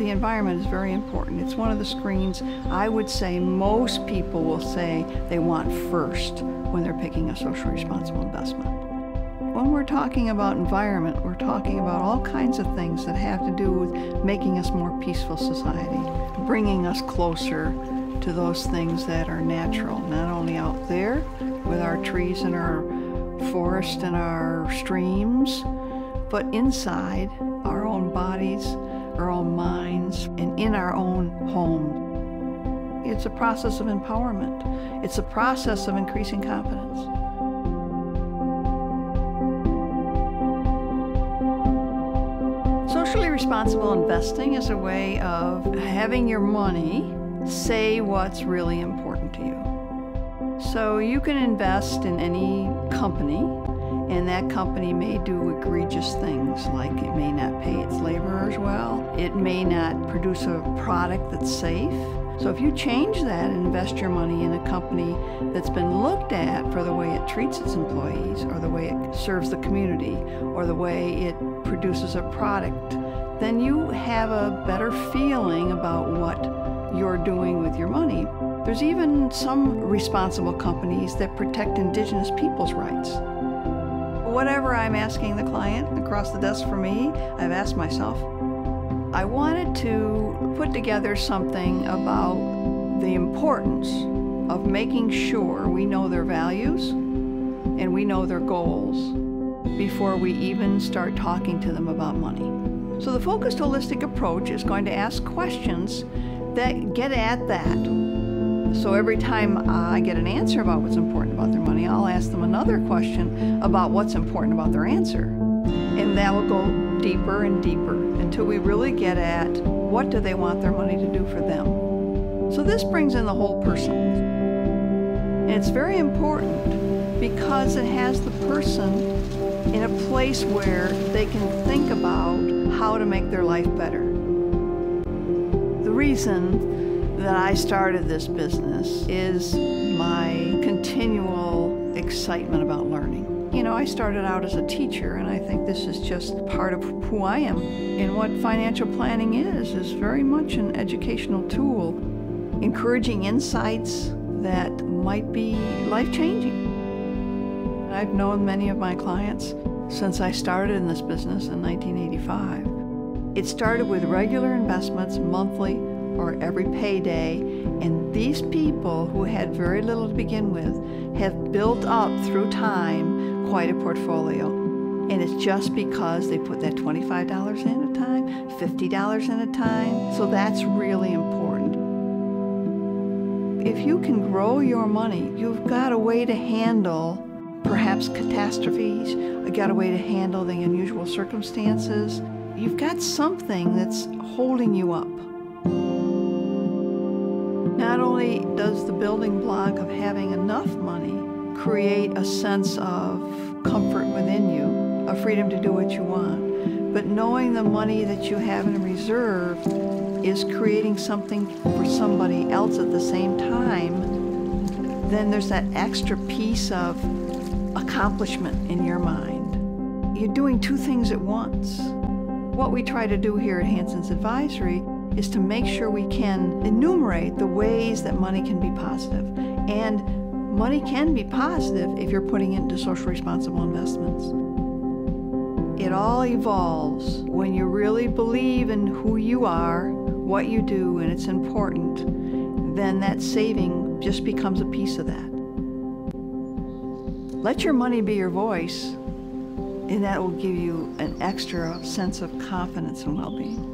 the environment is very important. It's one of the screens I would say most people will say they want first when they're picking a socially responsible investment. When we're talking about environment, we're talking about all kinds of things that have to do with making us a more peaceful society, bringing us closer to those things that are natural, not only out there with our trees and our forest and our streams, but inside our own bodies, our own minds, and in our own home. It's a process of empowerment. It's a process of increasing confidence. Socially responsible investing is a way of having your money say what's really important to you. So you can invest in any company, and that company may do egregious things, like it may not pay its laborers well, it may not produce a product that's safe. So if you change that and invest your money in a company that's been looked at for the way it treats its employees, or the way it serves the community, or the way it produces a product, then you have a better feeling about what you're doing with your money. There's even some responsible companies that protect indigenous people's rights. Whatever I'm asking the client across the desk for me, I've asked myself. I wanted to put together something about the importance of making sure we know their values and we know their goals before we even start talking to them about money. So the focused holistic approach is going to ask questions that get at that. So every time I get an answer about what's important about their money, I'll ask them another question about what's important about their answer. And that will go deeper and deeper until we really get at what do they want their money to do for them. So this brings in the whole person. And it's very important because it has the person in a place where they can think about how to make their life better. The reason that I started this business is my continual excitement about learning. You know, I started out as a teacher, and I think this is just part of who I am. And what financial planning is very much an educational tool, encouraging insights that might be life-changing. I've known many of my clients since I started in this business in 1985. It started with regular investments, monthly or every payday, and these people who had very little to begin with have built up through time quite a portfolio. And it's just because they put that $25 in at a time, $50 in a time, so that's really important. If you can grow your money, you've got a way to handle perhaps catastrophes, you've got a way to handle the unusual circumstances. You've got something that's holding you up. Not only does the building block of having enough money create a sense of comfort within you, a freedom to do what you want, but knowing the money that you have in reserve is creating something for somebody else at the same time, then there's that extra piece of accomplishment in your mind. You're doing two things at once. What we try to do here at Hansen's Advisory is to make sure we can enumerate the ways that money can be positive. And money can be positive if you're putting it into social responsible investments. It all evolves when you really believe in who you are, what you do, and it's important, then that saving just becomes a piece of that. Let your money be your voice, and that will give you an extra sense of confidence and well-being.